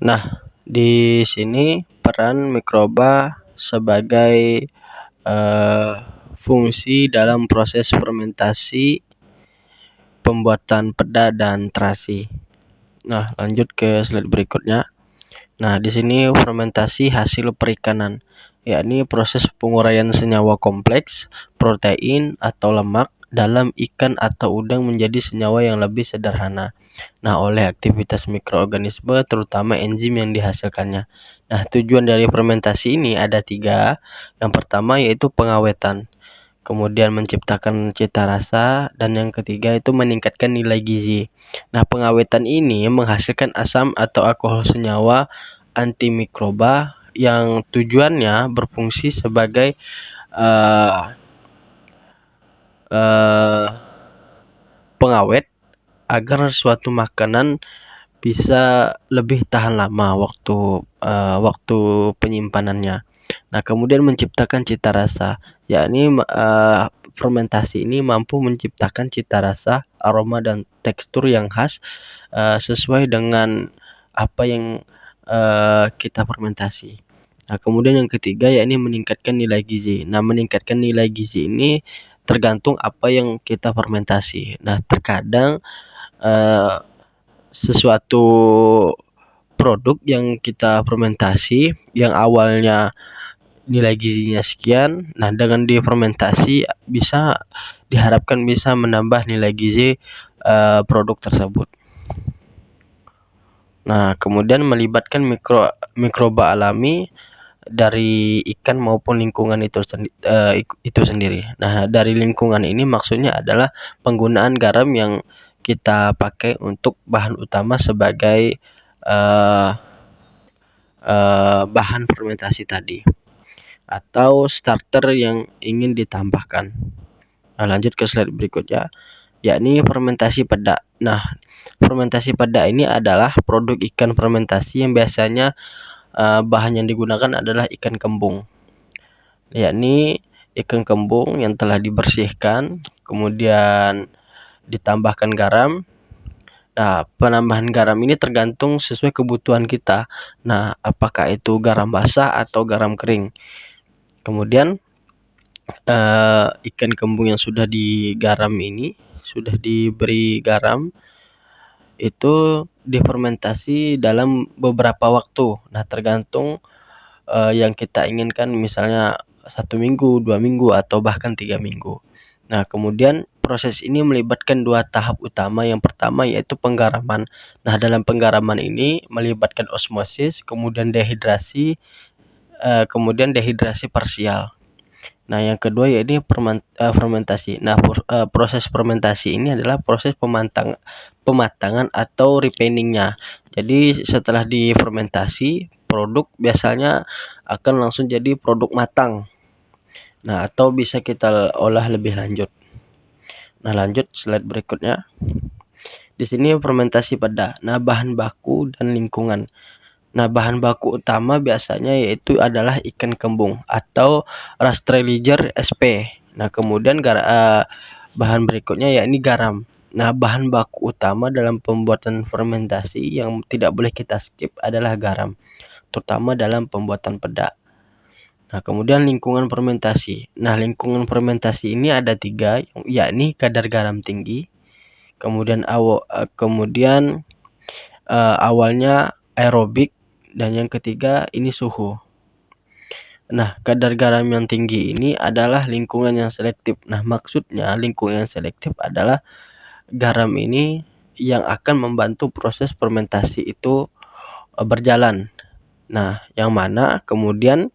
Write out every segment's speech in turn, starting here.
Nah, di sini peran mikroba sebagai fungsi dalam proses fermentasi, pembuatan peda dan terasi. Nah, lanjut ke slide berikutnya. Nah, di sini fermentasi hasil perikanan, yakni proses penguraian senyawa kompleks, protein atau lemak dalam ikan atau udang menjadi senyawa yang lebih sederhana. Nah, oleh aktivitas mikroorganisme, terutama enzim yang dihasilkannya. Nah, tujuan dari fermentasi ini ada 3. Yang pertama yaitu pengawetan, kemudian menciptakan cita rasa, dan yang ketiga itu meningkatkan nilai gizi. Nah, pengawetan ini menghasilkan asam atau alkohol senyawa antimikroba yang tujuannya berfungsi sebagai uh, uh, pengawet agar suatu makanan bisa lebih tahan lama waktu penyimpanannya. Nah, kemudian menciptakan cita rasa, yakni fermentasi ini mampu menciptakan cita rasa, aroma dan tekstur yang khas sesuai dengan apa yang kita fermentasi. Nah, kemudian yang ketiga yakni meningkatkan nilai gizi. Nah, meningkatkan nilai gizi ini tergantung apa yang kita fermentasi. Nah, terkadang uh, sesuatu produk yang kita fermentasi yang awalnya nilai gizinya sekian, nah dengan difermentasi diharapkan bisa menambah nilai gizi produk tersebut. Nah, kemudian melibatkan mikroba alami dari ikan maupun lingkungan itu sendiri. Nah, dari lingkungan ini maksudnya adalah penggunaan garam yang kita pakai untuk bahan utama sebagai uh, bahan fermentasi tadi, atau starter yang ingin ditambahkan. Nah, lanjut ke slide berikutnya, yakni fermentasi peda. Nah, fermentasi peda ini adalah produk ikan fermentasi yang biasanya bahan yang digunakan adalah ikan kembung, yakni ikan kembung yang telah dibersihkan, kemudian ditambahkan garam. Nah, penambahan garam ini tergantung sesuai kebutuhan kita. Nah, apakah itu garam basah atau garam kering. Kemudian ikan kembung yang sudah digaram ini, sudah diberi garam, itu difermentasi dalam beberapa waktu. Nah, tergantung yang kita inginkan, misalnya 1 minggu, 2 minggu, atau bahkan 3 minggu. Nah, kemudian proses ini melibatkan 2 tahap utama. Yang pertama yaitu penggaraman. Nah, dalam penggaraman ini melibatkan osmosis, kemudian dehidrasi parsial. Nah, yang kedua yaitu fermentasi. Nah, proses fermentasi ini adalah proses pematangan atau ripeningnya. Jadi setelah difermentasi, produk biasanya akan langsung jadi produk matang. Nah, atau bisa kita olah lebih lanjut. Nah, lanjut slide berikutnya. Di sini fermentasi peda. Nah, bahan baku dan lingkungan. Nah, bahan baku utama biasanya yaitu adalah ikan kembung atau Rastreliger sp. Nah, kemudian bahan berikutnya yakni garam. Nah, bahan baku utama dalam pembuatan fermentasi yang tidak boleh kita skip adalah garam, terutama dalam pembuatan peda. Nah, kemudian lingkungan fermentasi. Nah, lingkungan fermentasi ini ada 3, yakni kadar garam tinggi, kemudian awalnya aerobik, dan yang ketiga ini suhu. Nah, kadar garam yang tinggi ini adalah lingkungan yang selektif. Nah, maksudnya lingkungan yang selektif adalah garam ini yang akan membantu proses fermentasi itu berjalan. Nah, yang mana kemudian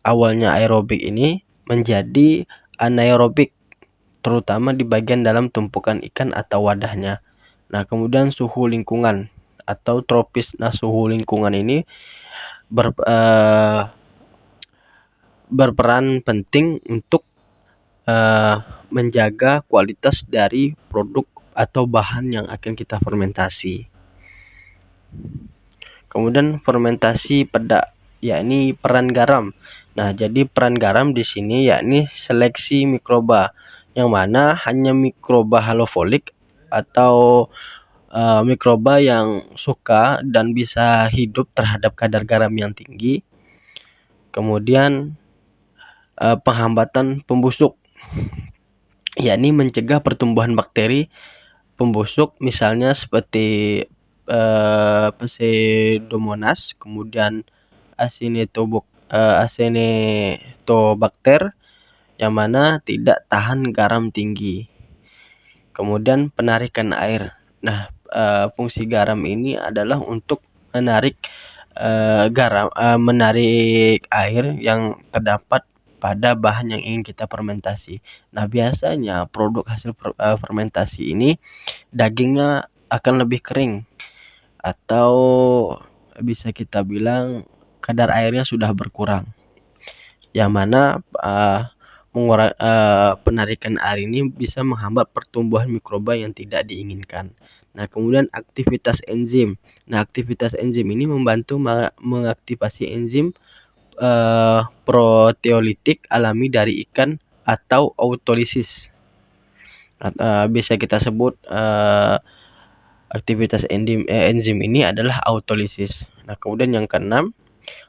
awalnya aerobik ini menjadi anaerobik, terutama di bagian dalam tumpukan ikan atau wadahnya. Nah, kemudian suhu lingkungan atau tropis. Nah, suhu lingkungan ini berperan penting untuk menjaga kualitas dari produk atau bahan yang akan kita fermentasi. Kemudian fermentasi peda, yakni peran garam. Nah, jadi peran garam di sini yakni seleksi mikroba, yang mana hanya mikroba halofolik atau mikroba yang suka dan bisa hidup terhadap kadar garam yang tinggi. Kemudian penghambat pembusuk, yakni mencegah pertumbuhan bakteri pembusuk misalnya seperti Pseudomonas, kemudian Acinetobacter yang mana tidak tahan garam tinggi. Kemudian penarikan air. Nah, fungsi garam ini adalah untuk menarik menarik air yang terdapat pada bahan yang ingin kita fermentasi. Nah, biasanya produk hasil fermentasi ini dagingnya akan lebih kering atau bisa kita bilang kadar airnya sudah berkurang. Yang mana penarikan air ini bisa menghambat pertumbuhan mikroba yang tidak diinginkan. Nah, kemudian aktivitas enzim. Nah, aktivitas enzim ini membantu mengaktifasi enzim proteolitik alami dari ikan atau autolisis. Bisa kita sebut aktivitas enzim ini adalah autolisis. Nah, kemudian yang keenam,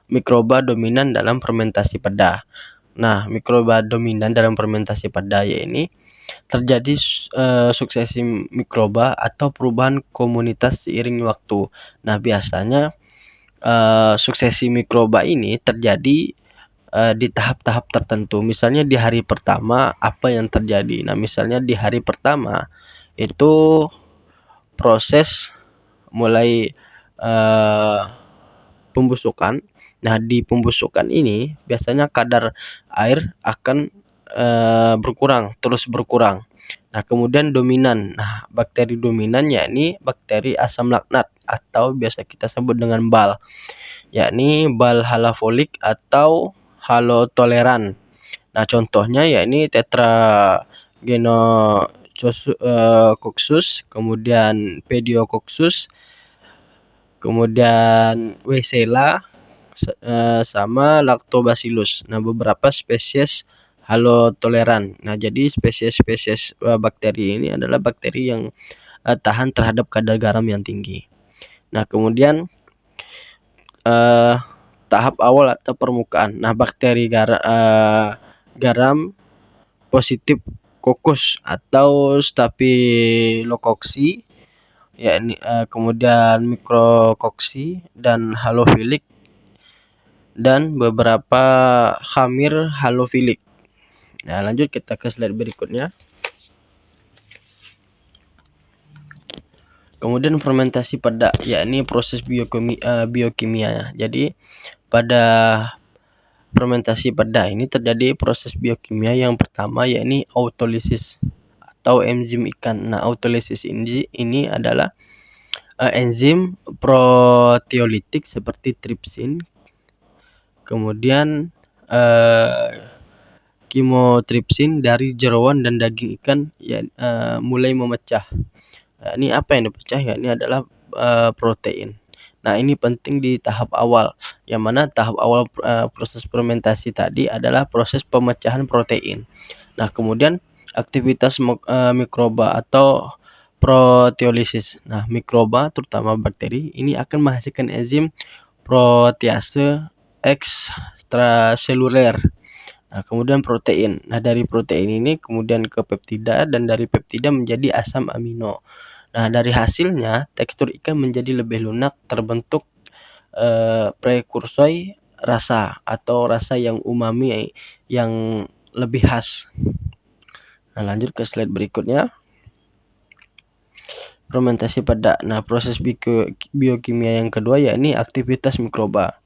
mikroba dominan dalam fermentasi peda. Nah, mikroba dominan dalam fermentasi peda ini terjadi suksesi mikroba atau perubahan komunitas seiring waktu. Nah, biasanya suksesi mikroba ini terjadi di tahap-tahap tertentu. Misalnya di hari pertama apa yang terjadi? Nah, misalnya di hari pertama itu proses mulai pembusukan. Nah, di pembusukan ini biasanya kadar air akan terus berkurang. Nah, kemudian dominan. Nah, bakteri dominan yakni bakteri asam laknat atau biasa kita sebut dengan BAL, yakni BAL halofolik atau halotoleran. Nah, contohnya yakni Tetragenococcus, kemudian Pediococcus, kemudian Weisela, sama Lactobacillus. Nah, beberapa spesies halotoleran. Nah, jadi spesies-spesies bakteri ini adalah bakteri yang tahan terhadap kadar garam yang tinggi. Nah, kemudian tahap awal atau permukaan. Nah, bakteri garam positif kokus atau Staphylococcus, yakni kemudian Micrococcus dan halofilik, dan beberapa khamir halofilik. Nah, lanjut kita ke slide berikutnya. Kemudian fermentasi peda, yakni proses biokimia. Jadi pada fermentasi peda ini terjadi proses biokimia yang pertama yakni autolisis atau enzim ikan. Nah, autolisis ini adalah enzim proteolitik seperti tripsin, kemudian kimotripsin dari jeroan dan daging ikan mulai memecah. Nah, ini apa yang dipecah? Ya, ini adalah protein. Nah, ini penting di tahap awal, yang mana tahap awal proses fermentasi tadi adalah proses pemecahan protein. Nah, kemudian aktivitas mikroba atau proteolisis. Nah, mikroba terutama bakteri ini akan menghasilkan enzim protease ekstraseluler. Nah, kemudian protein. Nah, dari protein ini kemudian ke peptida, dan dari peptida menjadi asam amino. Nah, dari hasilnya tekstur ikan menjadi lebih lunak, terbentuk prekursor rasa atau rasa yang umami yang lebih khas. Nah, lanjut ke slide berikutnya. Fermentasi peda. Nah, proses biokimia yang kedua yakni aktivitas mikroba.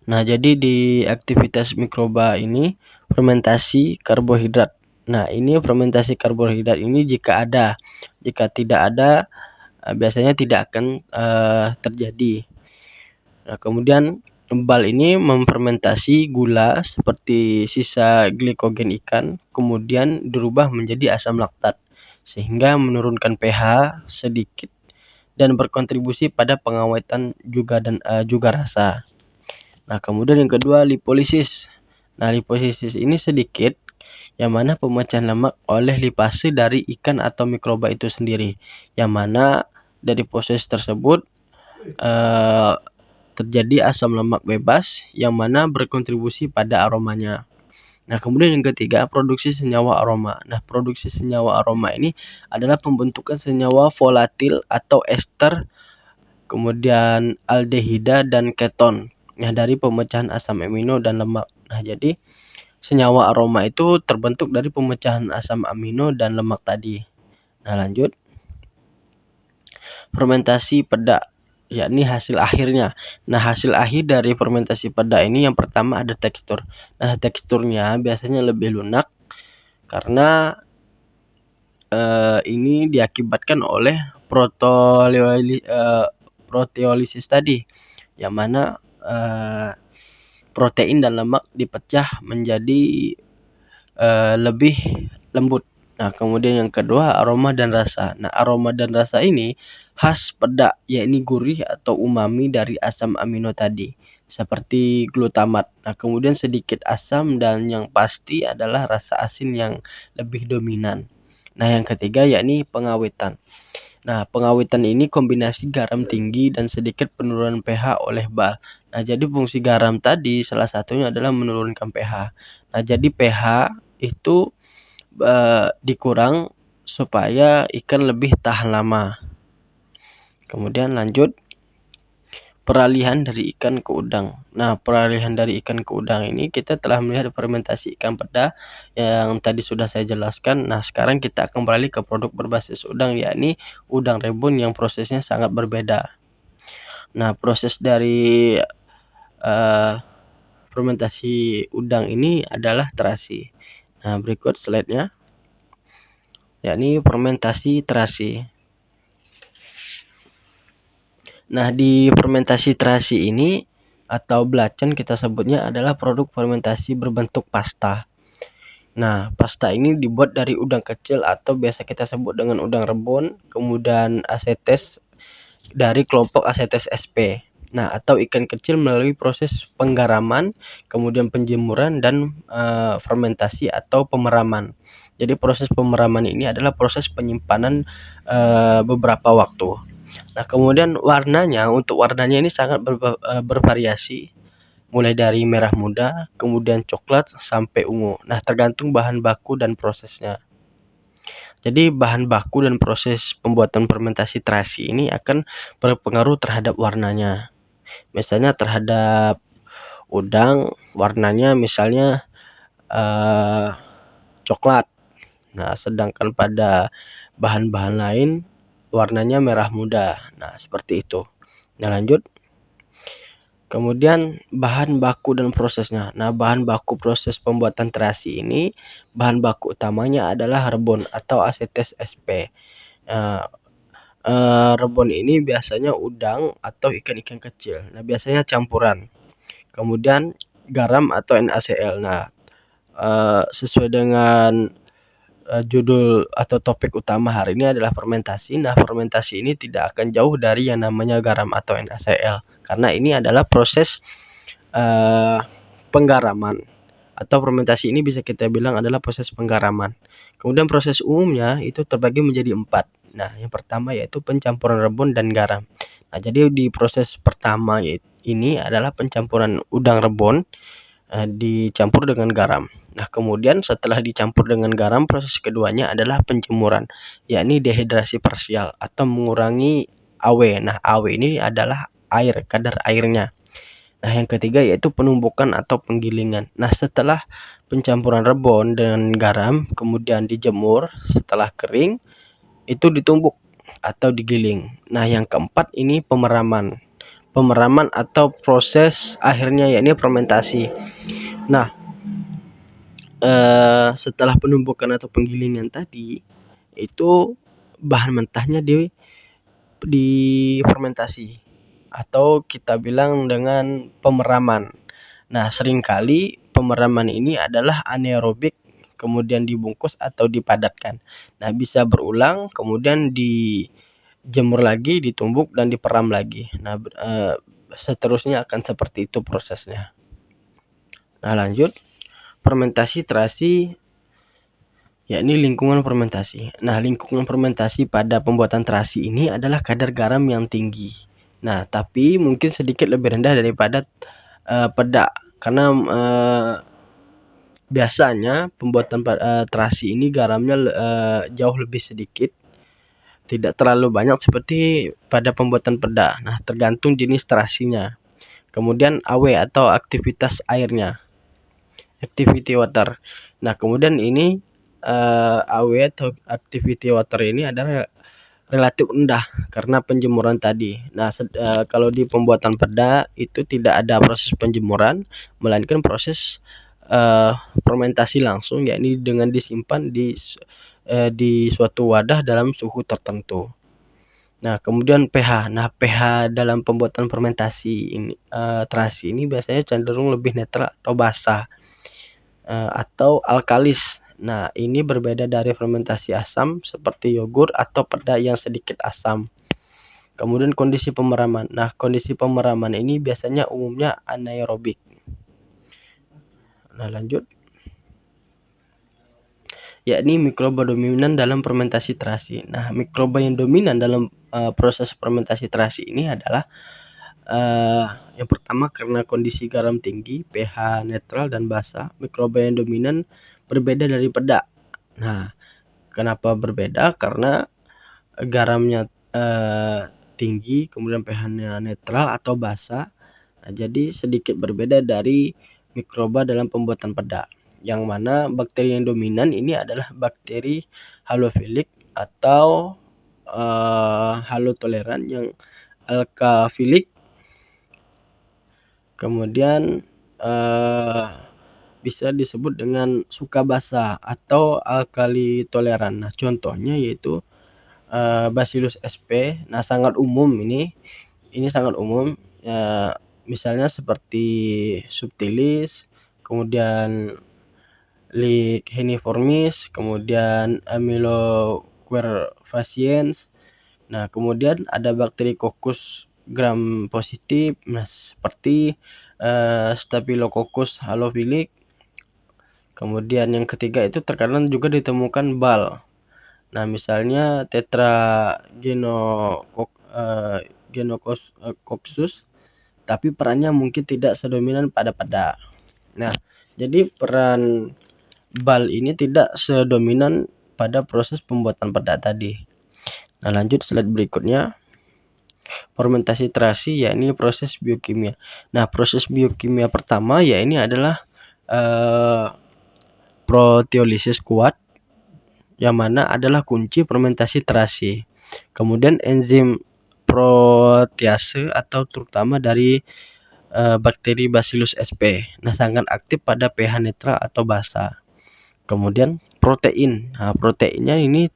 Nah, jadi di aktivitas mikroba ini fermentasi karbohidrat. Nah, ini fermentasi karbohidrat ini jika tidak ada biasanya tidak akan terjadi. Nah, kemudian BAL ini memfermentasi gula seperti sisa glikogen ikan, kemudian dirubah menjadi asam laktat sehingga menurunkan pH sedikit dan berkontribusi pada pengawetan juga rasa. Nah, kemudian yang kedua lipolisis. Nah, lipolisis ini sedikit yang mana pemecahan lemak oleh lipase dari ikan atau mikroba itu sendiri, yang mana dari proses tersebut terjadi asam lemak bebas yang mana berkontribusi pada aromanya. Nah, kemudian yang ketiga, produksi senyawa aroma. Nah, produksi senyawa aroma ini adalah pembentukan senyawa volatil atau ester, kemudian aldehida dan keton. Nah, dari pemecahan asam amino dan lemak. Nah, jadi senyawa aroma itu terbentuk dari pemecahan asam amino dan lemak tadi. Nah, lanjut. Fermentasi peda, yakni hasil akhirnya. Nah, hasil akhir dari fermentasi peda ini yang pertama ada tekstur. Nah, teksturnya biasanya lebih lunak karena ini diakibatkan oleh proteolisis tadi, yang mana protein dan lemak dipecah menjadi lebih lembut. Nah, kemudian yang kedua aroma dan rasa. Nah, aroma dan rasa ini khas peda, yakni gurih atau umami dari asam amino tadi, seperti glutamat. Nah, kemudian sedikit asam dan yang pasti adalah rasa asin yang lebih dominan. Nah, yang ketiga yakni pengawetan. Nah, pengawetan ini kombinasi garam tinggi dan sedikit penurunan pH oleh bal. Nah, jadi fungsi garam tadi salah satunya adalah menurunkan pH. Nah, jadi pH itu dikurang supaya ikan lebih tahan lama. Kemudian lanjut, peralihan dari ikan ke udang. Nah, peralihan dari ikan ke udang ini kita telah melihat fermentasi ikan peda yang tadi sudah saya jelaskan. Nah, sekarang kita akan beralih ke produk berbasis udang, yakni udang rebun yang prosesnya sangat berbeda. Nah, proses dari fermentasi udang ini adalah terasi. Nah, berikut slide-nya, yakni fermentasi terasi. Nah, di fermentasi terasi ini atau belacan kita sebutnya adalah produk fermentasi berbentuk pasta. Nah, pasta ini dibuat dari udang kecil atau biasa kita sebut dengan udang rebun, kemudian asetes dari kelompok asetes sp. Nah, atau ikan kecil melalui proses penggaraman, kemudian penjemuran dan fermentasi atau pemeraman. Jadi proses pemeraman ini adalah proses penyimpanan beberapa waktu. Nah, kemudian untuk warnanya ini sangat bervariasi, mulai dari merah muda, kemudian coklat sampai ungu. Nah, tergantung bahan baku dan prosesnya. Jadi bahan baku dan proses pembuatan fermentasi terasi ini akan berpengaruh terhadap warnanya. Misalnya terhadap udang, warnanya misalnya coklat. Nah, sedangkan pada bahan-bahan lain warnanya merah muda. Nah, seperti itu. Nah, lanjut. Kemudian bahan baku dan prosesnya. Nah, bahan baku proses pembuatan terasi ini, bahan baku utamanya adalah rebon atau asetes sp. Rebon ini biasanya udang atau ikan-ikan kecil. Nah, biasanya campuran. Kemudian garam atau NaCl. Nah, sesuai dengan judul atau topik utama hari ini adalah fermentasi. Nah, fermentasi ini tidak akan jauh dari yang namanya garam atau NaCl, karena ini adalah proses penggaraman, atau fermentasi ini bisa kita bilang adalah proses penggaraman. Kemudian proses umumnya itu terbagi menjadi 4. Nah, yang pertama yaitu pencampuran rebun dan garam. Nah, jadi di proses pertama ini adalah pencampuran udang rebun dicampur dengan garam. Nah, kemudian setelah dicampur dengan garam, proses keduanya adalah penjemuran, yakni dehidrasi parsial atau mengurangi AW. Nah, AW ini adalah air, kadar airnya. Nah, yang ketiga yaitu penumbukan atau penggilingan. Nah, setelah pencampuran rebon dengan garam, kemudian dijemur, setelah kering, itu ditumbuk atau digiling. Nah, yang keempat ini pemeraman. Pemeraman atau proses akhirnya yakni fermentasi. Nah, setelah penumbukan atau penggilingan tadi, itu bahan mentahnya difermentasi atau kita bilang dengan pemeraman. Nah, seringkali pemeraman ini adalah anaerobik, kemudian dibungkus atau dipadatkan. Nah, bisa berulang, kemudian dijemur lagi, ditumbuk dan diperam lagi. Nah, seterusnya akan seperti itu prosesnya. Nah, lanjut. Fermentasi terasi yakni lingkungan fermentasi. Nah, lingkungan fermentasi pada pembuatan terasi ini adalah kadar garam yang tinggi. Nah, tapi mungkin sedikit lebih rendah daripada peda, karena biasanya pembuatan terasi ini garamnya jauh lebih sedikit, tidak terlalu banyak seperti pada pembuatan peda. Nah, tergantung jenis terasinya. Kemudian AW atau aktivitas airnya, activity water. Nah, kemudian ini AW atau activity water ini adalah relatif rendah karena penjemuran tadi. Nah, kalau di pembuatan peda itu tidak ada proses penjemuran, melainkan proses fermentasi langsung, yakni dengan disimpan di suatu wadah dalam suhu tertentu. Nah, kemudian pH. Nah, pH dalam pembuatan fermentasi ini terasi ini biasanya cenderung lebih netral atau basah atau alkalis. Nah, ini berbeda dari fermentasi asam seperti yogurt atau peda yang sedikit asam. Kemudian kondisi pemeraman. Nah, kondisi pemeraman ini biasanya umumnya anaerobik. Nah, lanjut. Yakni mikroba dominan dalam fermentasi terasi. Nah, mikroba yang dominan dalam proses fermentasi terasi ini adalah yang pertama, karena kondisi garam tinggi, pH netral dan basah, mikroba yang dominan berbeda dari peda. Nah, kenapa berbeda? Karena garamnya tinggi, kemudian pH-nya netral atau basah. Nah, jadi sedikit berbeda dari mikroba dalam pembuatan peda, yang mana bakteri yang dominan ini adalah bakteri halofilik atau halotoleran yang alkafilik. Kemudian bisa disebut dengan suka basa atau alkali toleran. Nah, contohnya yaitu Bacillus sp. Nah, sangat umum ini sangat umum. Misalnya seperti subtilis, kemudian Licheniformis, kemudian Amyloquervaciens. Nah, kemudian ada bakteri Coccus gram positif, nah seperti Staphylococcus halophilic. Kemudian yang ketiga itu terkadang juga ditemukan bal. Nah, misalnya Tetragenococcus, tapi perannya mungkin tidak sedominan pada peda. Nah, jadi peran bal ini tidak sedominan pada proses pembuatan peda tadi. Nah, lanjut slide berikutnya. Fermentasi terasi, yakni proses biokimia. Nah, proses biokimia pertama ya ini adalah proteolisis kuat, yang mana adalah kunci fermentasi terasi. Kemudian enzim protease atau terutama dari bakteri Bacillus sp. Nah, sangat aktif pada pH netral atau basa. Kemudian protein. Nah, proteinnya ini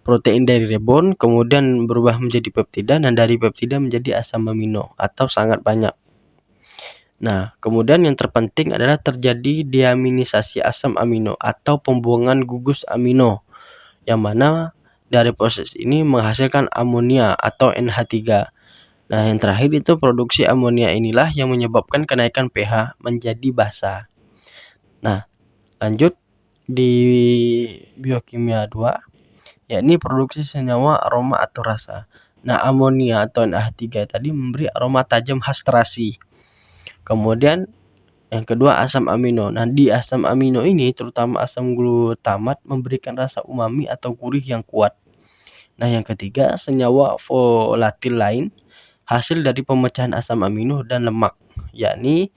protein dari rebon, kemudian berubah menjadi peptida, dan dari peptida menjadi asam amino atau sangat banyak. Nah, kemudian yang terpenting adalah terjadi deaminisasi asam amino atau pembuangan gugus amino, yang mana dari proses ini menghasilkan amonia atau NH3. Nah, yang terakhir itu produksi amonia inilah yang menyebabkan kenaikan pH menjadi basa. Nah, lanjut di biokimia 2, yakni produksi senyawa aroma atau rasa. Nah, amonia atau NH3 tadi memberi aroma tajam khas terasi. Kemudian yang kedua, asam amino. Nah, di asam amino ini terutama asam glutamat memberikan rasa umami atau gurih yang kuat. Nah, yang ketiga, senyawa volatil lain hasil dari pemecahan asam amino dan lemak, yakni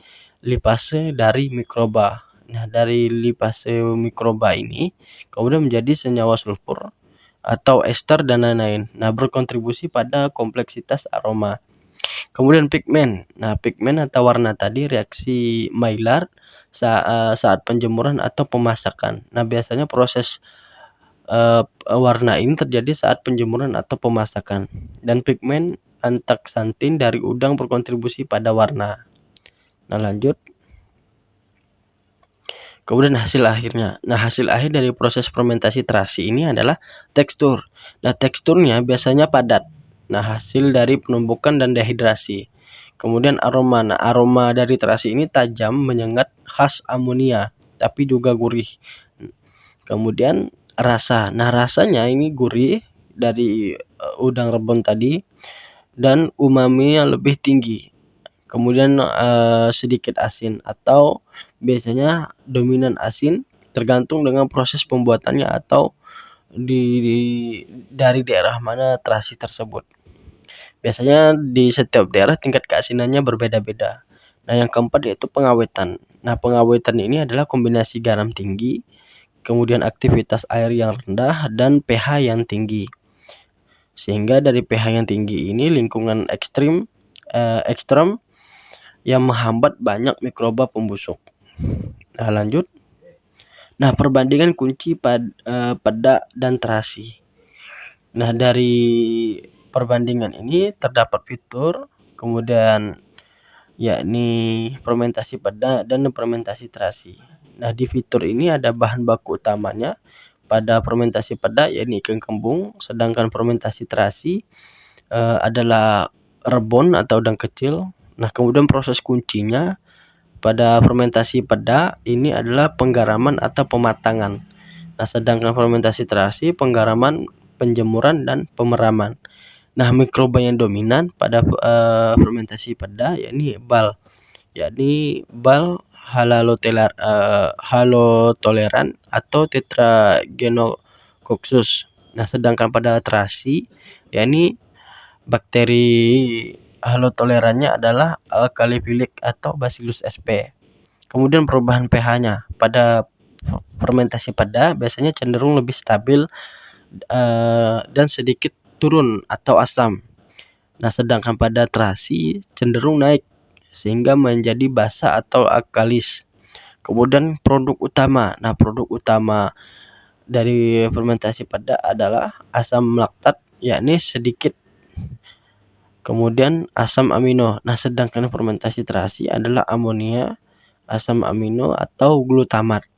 lipase dari mikroba. Nah, dari lipase mikroba ini kemudian menjadi senyawa sulfur atau ester dan lain-lain. Nah, berkontribusi pada kompleksitas aroma. Kemudian pigmen. Nah, pigmen atau warna tadi reaksi Maillard saat penjemuran atau pemasakan. Nah, biasanya proses warna ini terjadi saat penjemuran atau pemasakan. Dan pigmen antaksantin dari udang berkontribusi pada warna. Nah, lanjut. Kemudian hasil akhirnya. Nah, hasil akhir dari proses fermentasi terasi ini adalah tekstur. Nah, teksturnya biasanya padat. Nah, hasil dari penumbukan dan dehidrasi. Kemudian aroma. Nah, aroma dari terasi ini tajam, menyengat, khas amonia, tapi juga gurih. Kemudian rasa. Nah, rasanya ini gurih dari udang rebon tadi dan umami yang lebih tinggi. Kemudian sedikit asin atau biasanya dominan asin tergantung dengan proses pembuatannya atau dari daerah mana terasi tersebut. Biasanya di setiap daerah tingkat keasinannya berbeda-beda. Nah, yang keempat yaitu pengawetan. Nah, pengawetan ini adalah kombinasi garam tinggi, kemudian aktivitas air yang rendah, dan pH yang tinggi. Sehingga dari pH yang tinggi ini lingkungan ekstrem yang menghambat banyak mikroba pembusuk. Nah, lanjut. Nah, perbandingan kunci peda dan terasi. Nah, dari perbandingan ini terdapat fitur, kemudian yakni fermentasi peda dan fermentasi terasi. Nah, di fitur ini ada bahan baku utamanya pada fermentasi peda yakni ikan kembung, sedangkan fermentasi terasi adalah rebon atau udang kecil. Nah, kemudian proses kuncinya pada fermentasi peda ini adalah penggaraman atau pematangan. Nah, sedangkan fermentasi terasi penggaraman, penjemuran, dan pemeraman. Nah, mikroba yang dominan pada fermentasi peda yakni bal halotoleran atau Tetragenococcus. Nah, sedangkan pada terasi yakni bakteri halotolerannya adalah alkalifilic atau Bacillus sp. Kemudian perubahan pH-nya pada fermentasi peda biasanya cenderung lebih stabil dan sedikit turun atau asam. Nah, sedangkan pada terasi cenderung naik sehingga menjadi basa atau alkalis. Kemudian produk utama. Nah, produk utama dari fermentasi peda adalah asam laktat yakni sedikit. Kemudian asam amino. Nah, sedangkan fermentasi terasi adalah amonia, asam amino atau glutamat.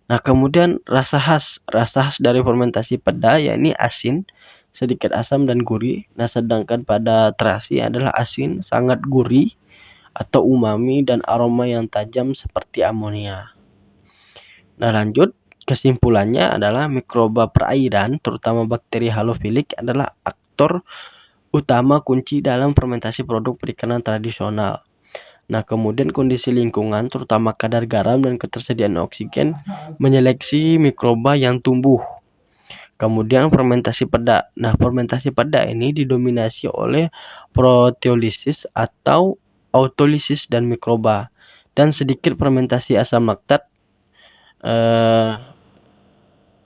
Nah, kemudian rasa khas dari fermentasi peda yakni asin, sedikit asam dan gurih. Nah, sedangkan pada terasi adalah asin, sangat gurih atau umami dan aroma yang tajam seperti amonia. Nah, lanjut. Kesimpulannya adalah mikroba perairan, terutama bakteri halofilik adalah aktor utama kunci dalam fermentasi produk perikanan tradisional. Nah, kemudian kondisi lingkungan, terutama kadar garam dan ketersediaan oksigen, menyeleksi mikroba yang tumbuh. Kemudian fermentasi peda. Nah, fermentasi peda ini didominasi oleh proteolisis atau autolisis dan mikroba, dan sedikit fermentasi asam laktat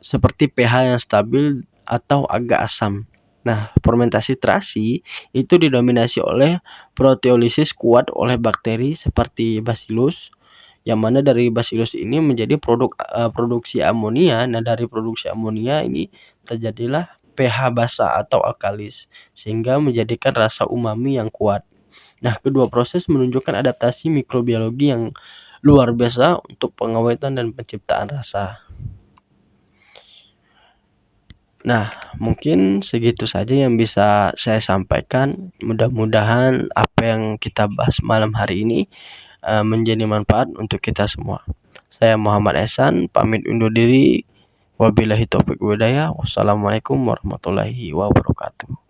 seperti pH yang stabil atau agak asam. Nah, fermentasi terasi itu didominasi oleh proteolisis kuat oleh bakteri seperti Bacillus, yang mana dari Bacillus ini menjadi produksi amonia. Nah, dari produksi amonia ini terjadilah pH basa atau alkalis, sehingga menjadikan rasa umami yang kuat. Nah, kedua proses menunjukkan adaptasi mikrobiologi yang luar biasa untuk pengawetan dan penciptaan rasa. Nah, mungkin segitu saja yang bisa saya sampaikan. Mudah-mudahan apa yang kita bahas malam hari ini menjadi manfaat untuk kita semua. Saya Muhammad Ehsan, pamit undur diri. Wabillahi taufiq wal hidayah. Wassalamualaikum warahmatullahi wabarakatuh.